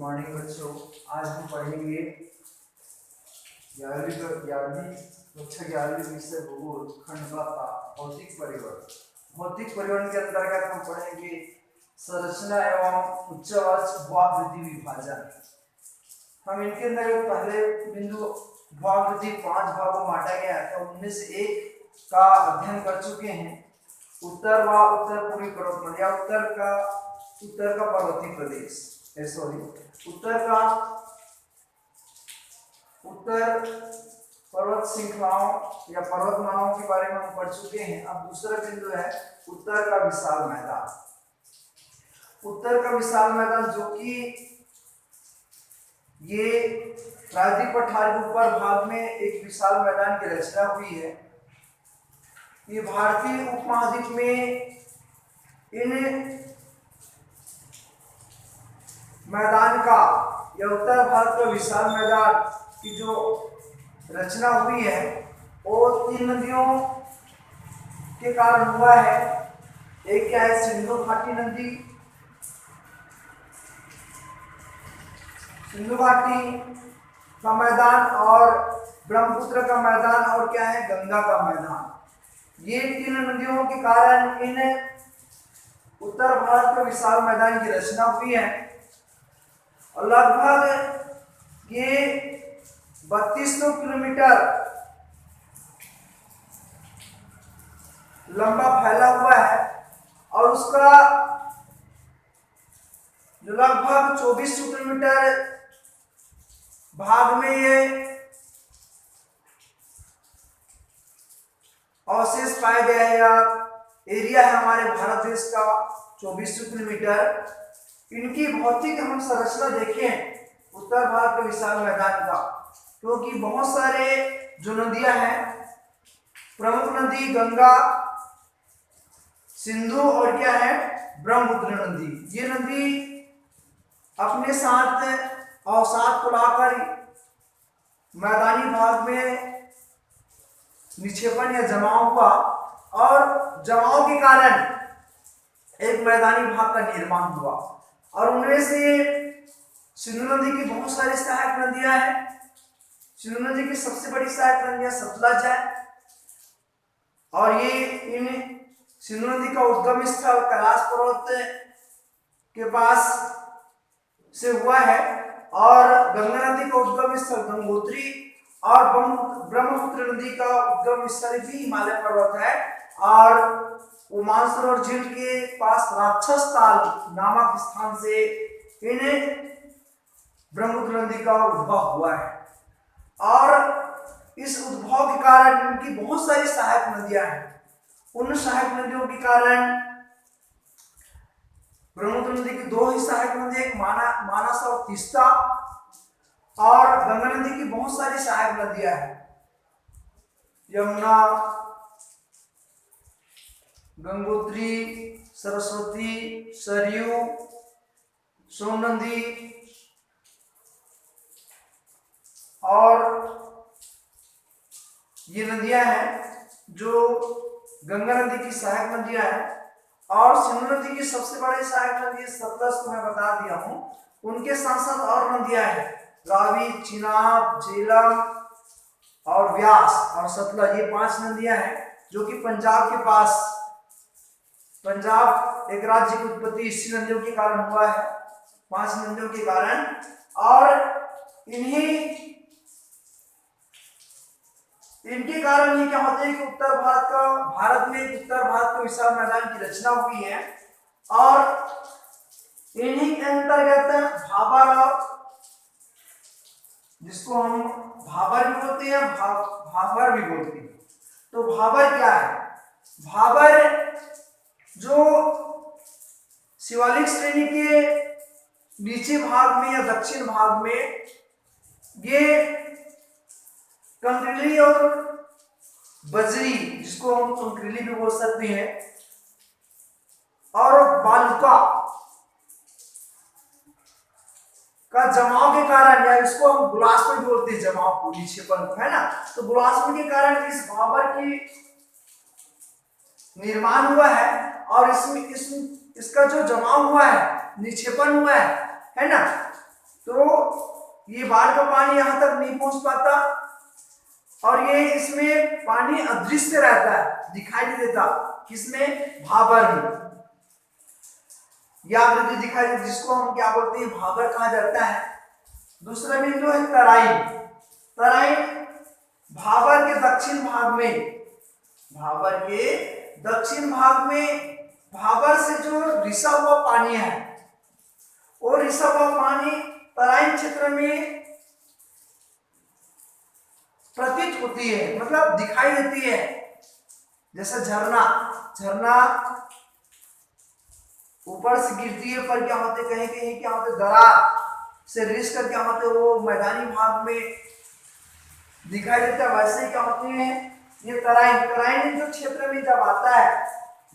Morning बच्चों, आज हम पढ़ेंगे 11वीं कक्षा 11वीं विषय भूगोल खंड का भौतिक परिवहन। भौतिक परिवहन के अंतर्गत हम पढ़ेंगे संरचना एवं उच्चवाच भूआकृति विभाजन। हम इनके अंदर पहले बिंदु भूआकृति 5 भागों में बांटा गया था, उनमें से एक का अध्ययन कर चुके हैं। उत्तर व उत्तर पूर्वी पर्वतमाला या उत्तर का पर्वतीय प्रदेश, उत्तर पर्वत श्रृंखलाओं या पर्वतमालाओं के बारे में हम पढ़ चुके हैं। अब दूसरा बिंदु है उत्तर का विशाल मैदान। उत्तर का विशाल मैदान जो कि ये प्रायद्वीप पठार के ऊपर भाग में एक विशाल मैदान की रचना हुई है। ये भारतीय उपमहाद्वीप में इन मैदान का या उत्तर भारत का विशाल मैदान की जो रचना हुई है वो 3 नदियों के कारण हुआ है। एक क्या है, सिंधु घाटी नदी, सिंधु घाटी का मैदान, और ब्रह्मपुत्र का मैदान, और क्या है, गंगा का मैदान। ये 3 नदियों के कारण इन उत्तर भारत के विशाल मैदान की रचना हुई है। और लगभग ये 3200 किलोमीटर लंबा फैला हुआ है, और उसका जो लगभग 2400 किलोमीटर भाग में ये अवशेष पाया गया है या एरिया है हमारे भारत देश का 2400 किलोमीटर। इनकी भौतिक हम संरचना देखें उत्तर भारत के विशाल मैदान का, क्योंकि बहुत सारे जो नदियां हैं, प्रमुख नदी गंगा, सिंधु और क्या है, ब्रह्मपुत्र नदी, ये नदी अपने साथ अवसाद को लाकर मैदानी भाग में निक्षेपण या जमाव हुआ, और जमाव के कारण एक मैदानी भाग का निर्माण हुआ। और उनमें से सिंधु नदी की बहुत सारी सहायक नदियां हैं। सिंधु नदी की सबसे बड़ी सहायक नदियां सतलज है, और ये इन सिंधु नदी का उद्गम स्थल कैलाश पर्वत के पास से हुआ है, और गंगा नदी का उद्गम स्थल गंगोत्री, और ब्रह्मपुत्र नदी का उद्गम स्थल भी हिमालय पर्वत है, और मानसरोवर झील के पास राक्षस ताल नामक स्थान से इन ब्रह्मपुत्र नदी का उद्भव हुआ है। और इस उद्भव के कारण इनकी बहुत सारी सहायक नदियां हैं। उन सहायक नदियों के कारण ब्रह्मपुत्र नदी की 2 ही सहायक नदियां, एक मानस और तीस्ता, और गंगा नदी की बहुत सारी सहायक नदियां हैं, यमुना, गंगोत्री, सरस्वती, सरयू, सोन नदी, और ये नदियां हैं जो गंगा नदी की सहायक नदियां हैं। और सिंधु नदी की सबसे बड़ी सहायक नदी सतलज को मैं बता दिया हूं। उनके साथ साथ और नदियां हैं, रावी, चिनाब, झेलम और व्यास और सतलज, ये 5 नदियां हैं जो कि पंजाब के पास, पंजाब एक राज्य की उत्पत्ति इसी नदियों के कारण हुआ है, 5 नदियों के कारण। और इनके कारण ये क्या होता है कि भारत में उत्तर भारत के विशाल मैदान की रचना हुई है। और इन्हीं के अंतर्गत भाबर, और जिसको हम भाबर भी बोलते हैं, भाबर भी बोलते हैं। तो भाबर क्या है? भाबर जो शिवालिक श्रेणी के नीचे भाग में या दक्षिण भाग में ये कंकरीली और बजरी, जिसको हम कंकरीली भी बोल सकते हैं, और बालुका का जमाव के कारण, या इसको हम बुलासपुर बोलते हैं, जमाव को, निक्षेपण को, है ना। तो बुलासपुर के कारण इस भाबर की निर्माण हुआ है, और इसमें इसका जो जमाव हुआ है, निक्षेपण हुआ है ना, तो ये बाढ़ का पानी यहां तक नहीं पहुंच पाता और ये इसमें पानी अदृश्य रहता है, दिखाई नहीं देता। किसमें? भाबर में। यह आकृति दिखाई देती जिसको हम क्या बोलते हैं? भाबर कहा जाता है। दूसरा बिंदु है तराइन। तराइन भाबर के दक्षिण भाग में, भाबर के दक्षिण भाग में भाबर से जो रिसा हुआ पानी है, वो रिसा हुआ पानी तराइन क्षेत्र में प्रतीत होती है, मतलब दिखाई देती है। जैसे झरना, झरना ऊपर से गिरती है पर क्या होते, कहीं कहीं क्या होते, दरार से रिस कर क्या होते, वो मैदानी भाग में दिखाई देता है। वैसे ही क्या होती है ये तराइन। तराइन जो क्षेत्र में जब आता है,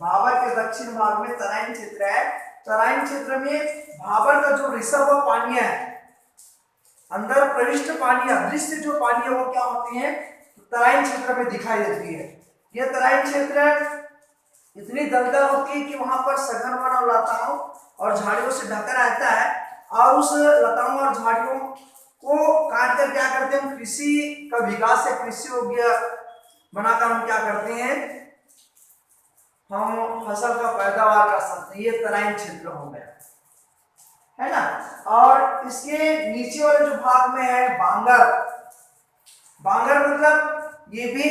भाबर के दक्षिण भाग में तराइन क्षेत्र है। तराइन क्षेत्र में भाबर का जो रिसा हुआ पानी है, अंदर प्रविष्ट पानी, अदृश्य जो पानी है, वो क्या होती है? तराइन क्षेत्र में दिखाई देती है। यह तराइन क्षेत्र इतनी दलदल होती है कि वहां पर सघन वन और लताओं और झाड़ियों से ढका रहता है और उस लताओं और झाड़ियों को काट कर क्या करते हैं? कृषि का विकास है, कृषि योग्य बनाकर हम क्या करते हैं? हम फसल का पैदावार कर सकते हैं। ये तराइन क्षेत्र हो गया, है ना। और इसके नीचे वाले जो भाग में है बांगर। बांगर मतलब ये भी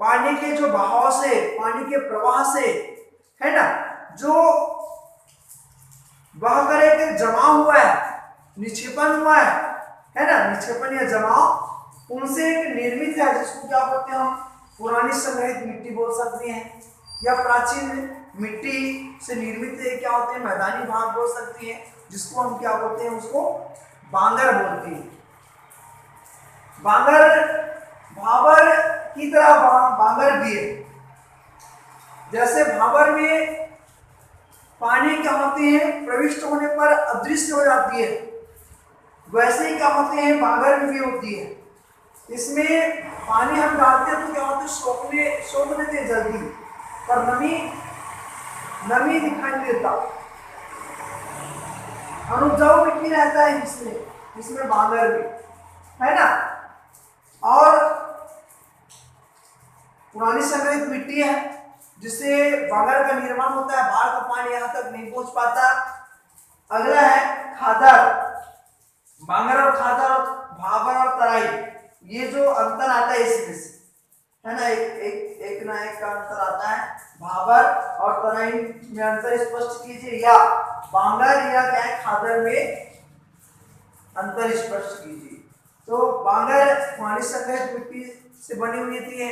पानी के जो बहाव से, पानी के प्रवाह से, है ना, जो बहकर एक जमा हुआ है, निक्षेपण हुआ है ना, निक्षेपण या जमाव उनसे एक निर्मित है, जिसको क्या बोलते हैं हम? पुरानी संग्रहित मिट्टी बोल सकते हैं या प्राचीन मिट्टी से निर्मित क्या होते हैं? मैदानी भाग बोल सकती है, जिसको हम क्या बोलते हैं? उसको बांगर बोलते हैं। बांगर भाबर की तरह बांगर भी है। जैसे भाबर में पानी क्या होती है? प्रविष्ट होने पर अदृश्य हो जाती है, वैसे ही क्या होते हैं? बांगर में भी होती है। इसमें पानी हम डालते हैं तो क्या होता है? सोख लेते हैं जल्दी, पर नमी दिखाई नहीं देता, अनुपजाऊ मिट्टी रहता है इसमें बांगर में, है ना। और पुरानी संग्रहित मिट्टी है जिससे बांगर का निर्माण होता है, बाढ़ का पानी यहां तक नहीं पहुंच पाता। अगला है खादर। बांगर और खादर, भाबर और तराई, ये जो अंतर आता है इसमें से, है ना, एक ना एक का अंतर आता है। भाबर और तराई में अंतर स्पष्ट कीजिए, या बांगर या क्या है खादर में अंतर स्पष्ट कीजिए। तो बांगर पानी संग्रहित मिट्टी से बनी हुई होती है,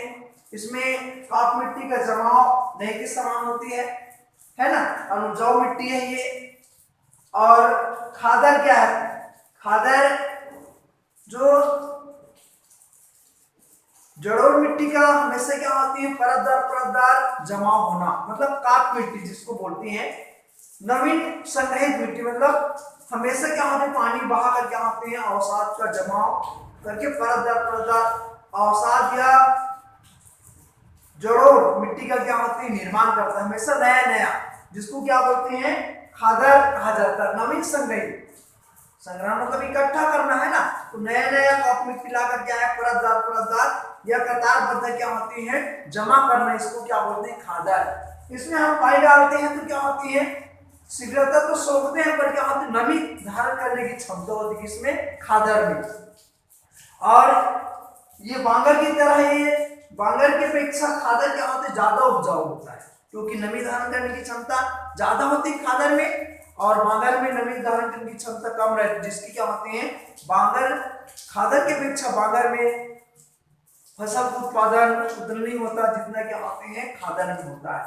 इसमें काप मिट्टी का जमाव नए के समान होती है ना, अनुपजाऊ मिट्टी है ये। और खादर क्या है? खादर जो जड़ोल मिट्टी का हमेशा क्या होती है? परतदार जमाव होना, मतलब काप मिट्टी जिसको बोलते हैं। नवीन संग्रहित मिट्टी मतलब हमेशा क्या होते हैं? पानी बहा कर क्या होते हैं? अवसाद का जमाव करके परतदार अवसाद या जड़ोल मिट्टी का क्या होती है? निर्माण करता है, हमेशा नया नया, जिसको क्या बोलते हैं? खादर कहा जाता है। नवीन संग्रहित, संग्रह मतलब इकट्ठा करना, है ना, तो नया नया काप मिट्टी लाकर क्या है? परतदार या कतारबद्ध क्या होती है? जमा करना, इसको क्या बोलते हैं? खादर। इसमें हम पानी डालते हैं तो क्या होती है? शीघ्रता तो सोखते हैं पर क्या होती है? नमी धारण करने की क्षमता होती है इसमें, खादर में। और ये बांगर की तरह, ये बांगर की अपेक्षा खादर क्या होते? ज्यादा उपजाऊ होता है, क्योंकि नमी धारण करने की क्षमता ज्यादा होती है खादर में, और बांगर में नमी धारण करने की क्षमता कम रहती है, जिसकी क्या होती है? बांगर, खादर की अपेक्षा बांगर में फसल का उत्पादन उतना नहीं होता जितना क्या होते हैं? खादर में होता है।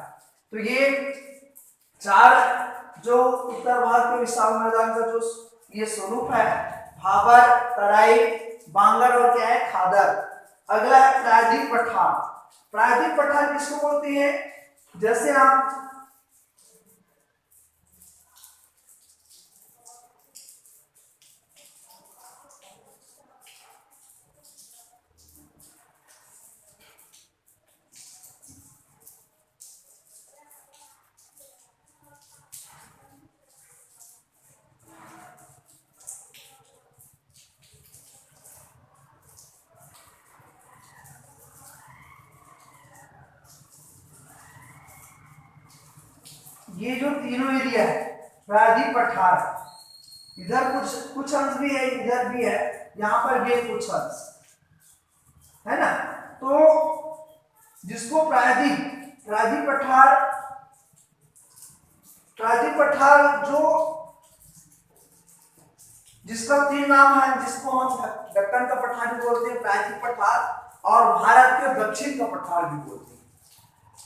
तो ये चार जो उत्तर भारत के विशाल मैदान का जो ये स्वरूप है, भाबर, तराई, बांगर और क्या है? खादर। अगला है प्रायद्वीप पठार। प्रायद्वीप पठार किसको बोलती है? जैसे आप ये जो तीनों एरिया है प्रायद्वीप पठार, इधर कुछ अंश भी है, इधर भी है, यहाँ पर भी कुछ अंश है ना। तो जिसको प्रायद्वीप पठार जो जिसका तीन नाम है, जिसको हम दक्कन का पठार भी बोलते हैं, प्रायद्वीप पठार, और भारत के दक्षिण का पठार भी बोलते हैं।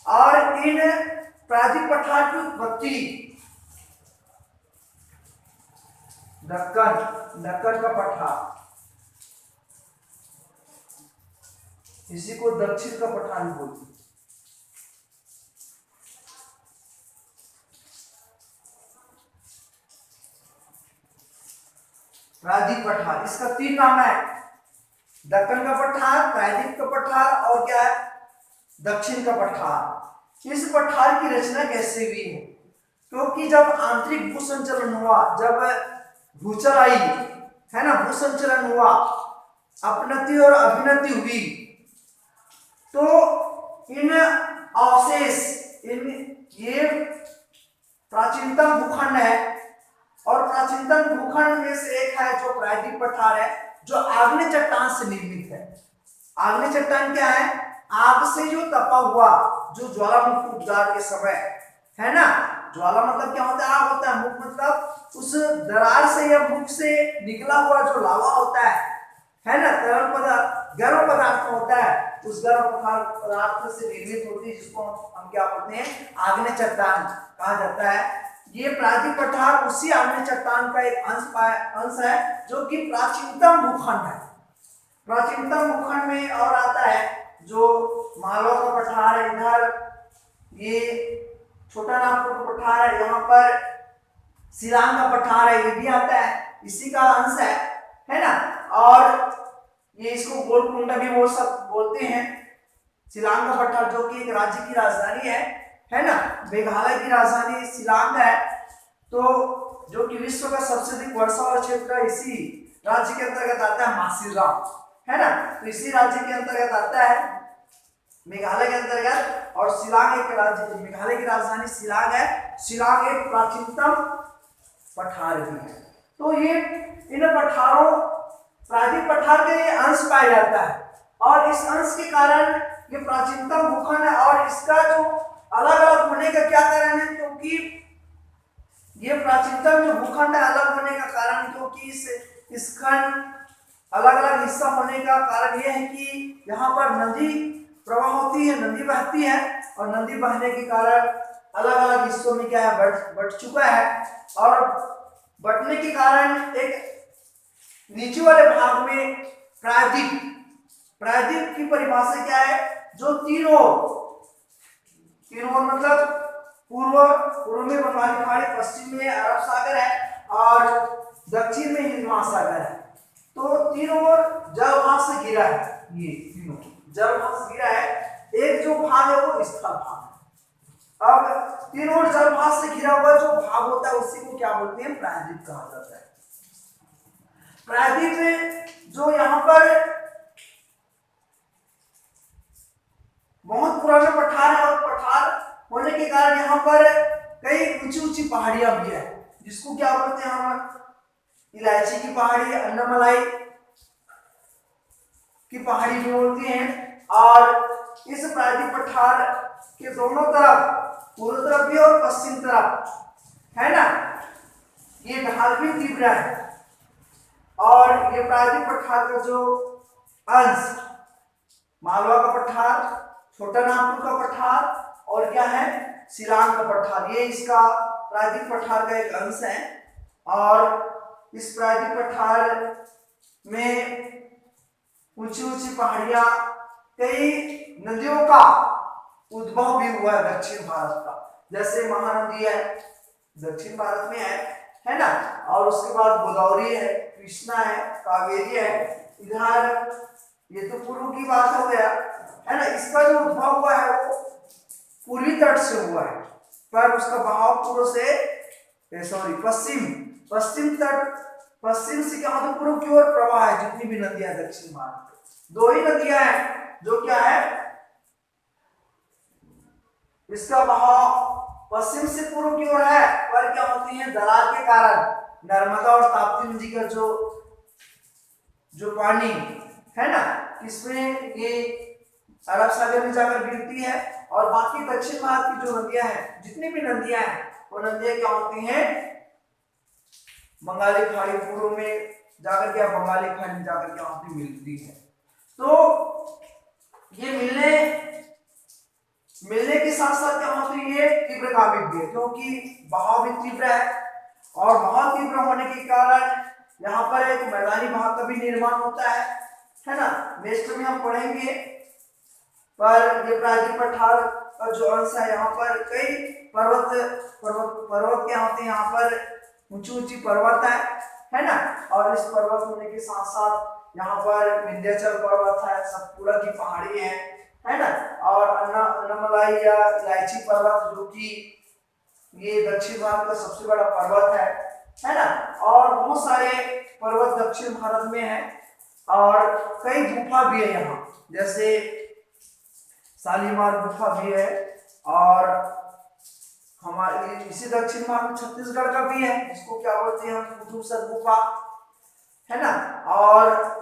और इन प्रायद्वीप पठार की उत्पत्ति दक्कन का पठार, इसी को दक्षिण का पठार भी बोलते हैं। प्रायद्वीप पठार, इसका तीन नाम है, दक्कन का पठार, प्रायद्वीप का पठार और क्या है, दक्षिण का पठार। इस पठार की रचना कैसे हुई है? क्योंकि जब आंतरिक भूसंचलन हुआ, जब भूचर आई है ना, भूसंचलन हुआ, अपनति और अभिनति हुई, तो इन अवशेष, ये प्राचीनतम भूखंड है, और प्राचीनतम भूखंड में से एक है जो प्रायद्वीप पठार है, जो आग्नेय चट्टान से निर्मित है। आग्नेय चट्टान क्या है? आग से जो तपा हुआ, जो ज्वालामुखी उद्गार के समय है ना, ज्वाला मतलब क्या होता है? आग होता है, मुख मतलब उस दरार से या मुख से निकला हुआ जो लावा होता है ना, तरल पदार्थ, गर्म पदार्थ होता है, उस गर्म पदार्थ से निर्मित होती है, जिसको हम क्या बोलते हैं? आग्नेय चट्टान कहा जाता है। ये प्रायद्वीप पठार उसी आग्नेय चट्टान का एक अंश है, जो कि प्राचीनतम भूखंड है। प्राचीनतम भूखंड में और आता है जो मालवा का पठार है, इधर ये छोटा नागपुर का पठार है, यहाँ पर शिलांग का पठार है, ये भी आता है, इसी का अंश है ना। और ये इसको गोलकुंडा भी वो सब बोलते हैं। शिलांग का पठार जो कि एक राज्य की राजधानी है ना, मेघालय की राजधानी शिलांग है, तो जो कि विश्व का सबसे अधिक वर्षा वाला क्षेत्र है, इसी राज्य के अंतर्गत आता है मासिरगांव, है ना, तो इसी राज्य के अंतर्गत आता है, मेघालय के अंतर्गत। और शिलांग एक राज्य, मेघालय की राजधानी शिलांग है, शिलांग एक प्राचीनतम पठार भी है। तो ये इन पठारों, प्रायद्वीप पठार के ये अंश पाया जाता है, और इस अंश के कारण ये प्राचीनतम भूखंड है। और इसका जो अलग अलग होने का क्या कारण है? क्योंकि ये प्राचीनतम जो भूखंड है अलग होने का कारण, क्योंकि इस खंड अलग अलग हिस्सा होने का कारण यह है कि यहाँ पर नदी प्रवाह होती है, नदी बहती है, और नदी बहने के कारण अलग अलग हिस्सों में क्या है, बट चुका है। और बटने के कारण एक नीचे वाले भाग में प्रायद्वीप की परिभाषा क्या है? जो तीनों मतलब पूर्व में बंगाली खाड़ी, पश्चिम में अरब सागर है, और दक्षिण में हिंद महासागर है। तो तीनों ओर जलभाग से घिरा है, ये तीनों जलभाग से घिरा है। एक जो भाग है वो स्थल भाग है। अब तीनों ओर जलभाग से घिरा हुआ जो भाग होता है उसी को क्या बोलते हैं? प्रायद्वीप कहा जाता है। प्रायद्वीप में जो यहाँ पर बहुत पुराने पठार है, और पठार होने के कारण यहाँ पर कई ऊंची ऊंची पहाड़ियां भी है, जिसको क्या बोलते हैं हम? इलायची की पहाड़ी, अन्नामलाई की पहाड़ी भी बोलते हैं। और इस प्रायद्वीप पठार के दोनों तरफ, पूर्व तरफ भी और पश्चिम तरफ, है ना, ये ढाल भी तीव्र है। और ये प्रायद्वीप पठार का जो अंश, मालवा का पठार, छोटा नागपुर का पठार, और क्या है? शिलांग का पठार, ये इसका प्रायद्वीप पठार का एक अंश है। और इस प्रायद्वीप पठार में ऊंची ऊंची पहाड़ियां, कई नदियों का उद्भव भी हुआ है दक्षिण भारत का, जैसे महानदी है दक्षिण भारत में है ना, और उसके बाद गोदावरी है, कृष्णा है, कावेरी है, इधर ये तो पूर्व की बात हो गया, है ना। इसका जो उद्भव हुआ है वो पूर्वी तट से हुआ है, पर उसका बहाव पूर्व से पश्चिम तट, पश्चिम से क्या होता है? पूर्व की ओर प्रवाह है। जितनी भी नदियां दक्षिण भारत में, दो ही नदियां हैं जो क्या है, इसका बहाव पश्चिम से पूर्व की ओर है, पर क्या होती है, दरार के कारण नर्मदा और ताप्ती नदी का जो पानी है ना, इसमें ये अरब सागर में जाकर गिरती है। और बाकी दक्षिण भारत की जो नदियां हैं, जितनी भी नदियां हैं, वो नदियां क्या होती हैं, बंगाली खाड़ी पूर्व में जाकर क्या, बंगाली खाड़ी में जाकर क्या होती, मिलती है। तो ये मिलने के साथ साथ क्या होती है, ये तीव्रगामी भी है, क्योंकि बहाव भी तीव्र है। और बहुत तीव्र होने के कारण यहाँ पर एक मैदानी भाग का भी निर्माण होता है ना। नेक्स्ट में हम पढ़ेंगे। पर ये प्रायद्वीप पठार का जो अंश है, यहाँ पर कई पर्वत क्या होते हैं, यहाँ पर ऊंची ऊंची पर्वत है ना। और इस पर्वत होने के साथ साथ यहाँ पर विंध्याचल पर्वत है, सतपुड़ा की पहाड़ी है ना। और अन्नमलाई या इलायची पर्वत, जो कि ये दक्षिण भारत का सबसे बड़ा पर्वत है ना। और बहुत सारे पर्वत दक्षिण भारत में है, और कई गुफा भी है यहाँ, जैसे शालीमार गुफा भी है। और हमारे इसी दक्षिण भारत में छत्तीसगढ़ का भी है, जिसको क्या बोलते हैं हम, कुतुबसर गुफा है ना। और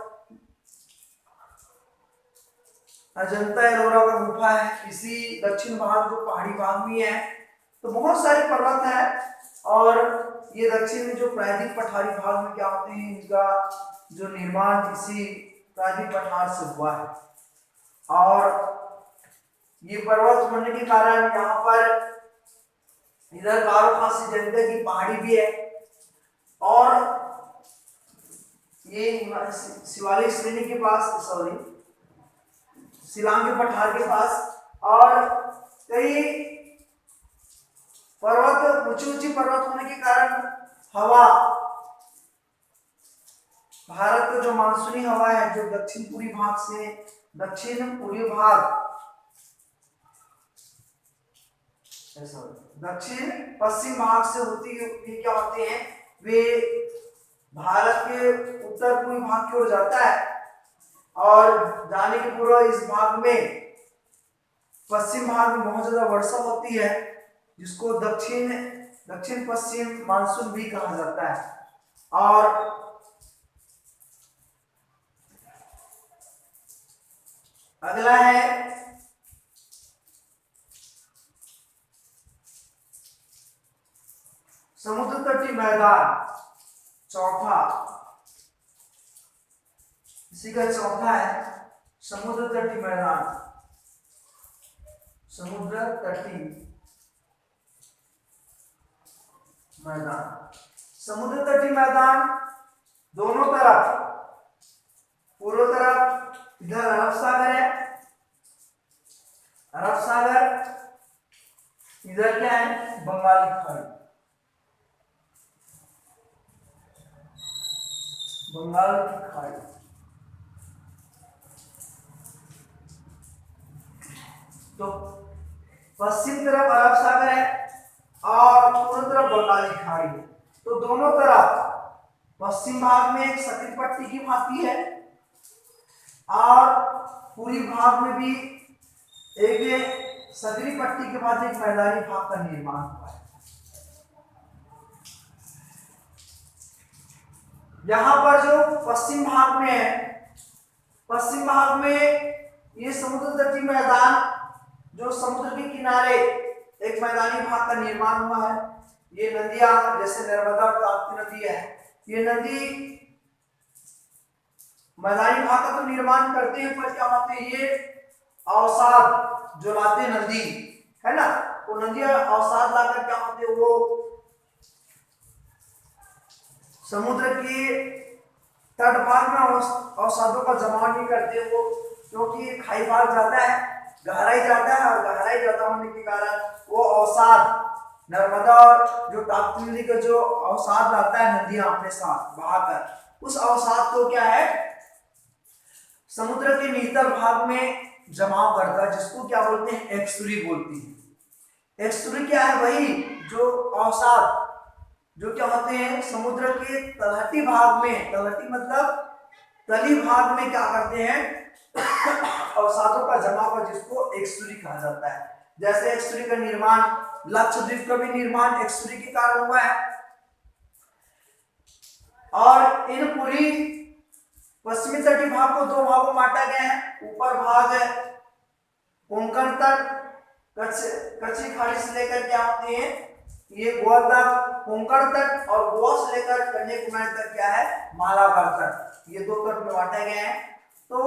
अजंता एलोरा का गुफा है, इसी दक्षिण भारत जो पहाड़ी भाग में है। तो बहुत सारे पर्वत है। और ये दक्षिण में जो प्रायद्वीप पठारी भाग में क्या होते हैं, इनका जो निर्माण इसी प्रायद्वीप पठार से हुआ है। और ये पर्वत होने के कारण यहाँ पर इधर गारो खासी जनता की पहाड़ी भी है, और ये शिवालिक श्रेणी के पास, सॉरी शिलांग के पठार के पास। और कई पर्वत ऊंची ऊंची पर्वत होने के कारण हवा, भारत का जो मानसूनी हवा है, जो दक्षिण पूर्वी भाग से दक्षिण पश्चिम भाग से होती हुई क्या होते हैं, वे भारत के उत्तर पूर्वी भाग की ओर जाता है। और जाने के पूर्व इस भाग में, पश्चिम भाग में बहुत ज्यादा वर्षा होती है, जिसको दक्षिण पश्चिम मानसून भी कहा जाता है। और अगला है समुद्र तटीय मैदान, चौथा, इसी का चौथा है समुद्र तटीय मैदान। समुद्र तटीय मैदान, समुद्र तटीय मैदान दोनों तरफ, पूर्व तरफ इधर अरब सागर है, अरब सागर, इधर क्या है, बंगाली खाड़ी, बंगाल की खाड़ी। तो पश्चिम तरफ अरब सागर है और पूर्व तरफ बंगाली खाड़ी है। तो दोनों तरफ पश्चिम भाग में एक सतही पट्टी की भांति है, और पूर्वी भाग में भी एक सतही पट्टी के बाद एक मैदानी भाग का निर्माण हुआ है। यहाँ पर जो पश्चिम भाग में है, पश्चिम भाग में ये समुद्र तटीय मैदान, जो समुद्र के किनारे एक मैदानी भाग का निर्माण हुआ है। ये नदियां जैसे नर्मदा और ताप्ती नदी है, ये नदी मैदानी भाग का तो निर्माण करते हैं, पर क्या होते हैं, ये अवसाद जो लाते नदी है ना, वो नदियां अवसाद लाकर क्या होते हैं, वो समुद्र के तट भाग में अवसादों का जमाव नहीं करते वो, क्योंकि खाई भाग जाता है, गहराई जाता है, और गहराई ज्यादा होने के कारण वो अवसाद नर्मदा और जो ताप्ती नदी का जो अवसाद लाता है नदियां अपने साथ बहाकर, उस अवसाद को क्या है, समुद्र के निचले भाग में जमाव करता है, जिसको क्या बोलते हैं, एक्सुरी बोलती है। एक्सुरी क्या है, वही जो अवसाद जो क्या होते हैं समुद्र के तलहटी भाग में, तलहटी मतलब तली भाग में क्या करते हैं अवसादों का जमाव, जिसको एक्सुरी कहा जाता है। जैसे एक्सुरी का निर्माण लक्षद्वीप का भी निर्माण एक्सुरी के कारण हुआ है। और इन पूरी पश्चिमी तटीय भाग को दो भागों में बांटा गया है। ऊपर भाग कोंकण तट कच्ची खाड़ी से लेकर क्या होते हैं, ये गोवा तक कोंकण तट, और गोवा से लेकर कन्याकुमारी तक क्या है, मालाबार तट, ये दो तट में बांटे गए हैं। तो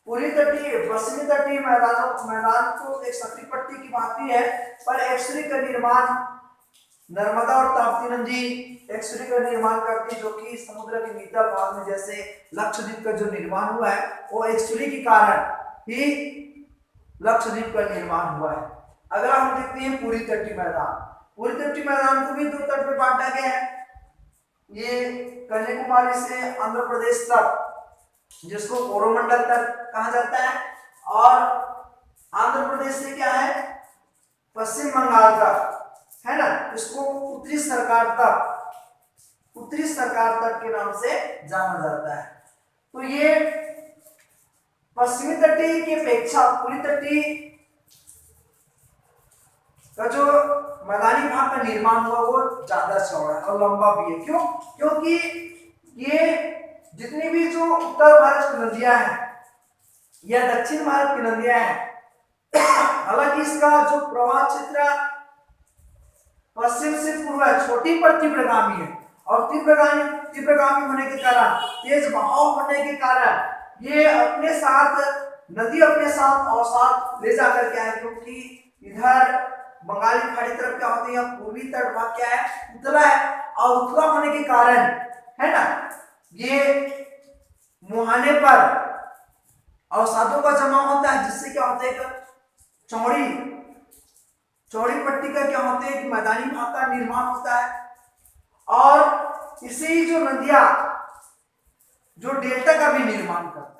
पूरी तटीय पश्चिमी तटीय मैदान को एक सकरी पट्टी की भांति है, पर एक्सुरी का निर्माण नर्मदा और ताप्ती नदी एक्सुरी का निर्माण करती है, जो कि समुद्र के निचले भाग में जैसे लक्षद्वीप का जो निर्माण हुआ है वो एक्सुरी के कारण ही लक्षद्वीप का निर्माण हुआ है। अगर हम देखते हैं पूरी तटीय मैदान, पूरी तटीय मैदान को भी दो तट में बांटा गया है। ये कन्याकुमारी से आंध्र प्रदेश तक, जिसको कोरोमंडल तक कहा जाता है, और आंध्र प्रदेश से क्या है, पश्चिम बंगाल तक, है ना, इसको उत्तरी सरकार तक के नाम से जाना जाता है। तो ये पश्चिमी तटीय की अपेक्षा पूरी तटीय का जो मैदानी भाग का निर्माण हुआ वो ज्यादा चौड़ा है और लंबा भी है। क्यों? क्योंकि ये जितनी भी जो उत्तर भारत की नदियां हैं या दक्षिण भारत की नदियां हैं, हालांकि इसका जो प्रवाह क्षेत्र पश्चिम से पूर्व है, छोटी पर तीव्रगामी है, और तीव्रगामी होने के कारण, तेज बहाव होने के कारण ये अपने साथ नदी अपने साथ अवसाद ले जाकर क्या है, क्योंकि इधर बंगाली खाड़ी तरफ क्या होती है, पूर्वी तट भाग क्या है, उतला है, और उतला होने के कारण, है ना, ये मुहाने पर अवसादों का जमा होता है, जिससे क्या होता है, चौड़ी पट्टी का क्या होता है, मैदानी भाग का निर्माण होता है। और इसी जो नदियां जो डेल्टा का भी निर्माण करता है,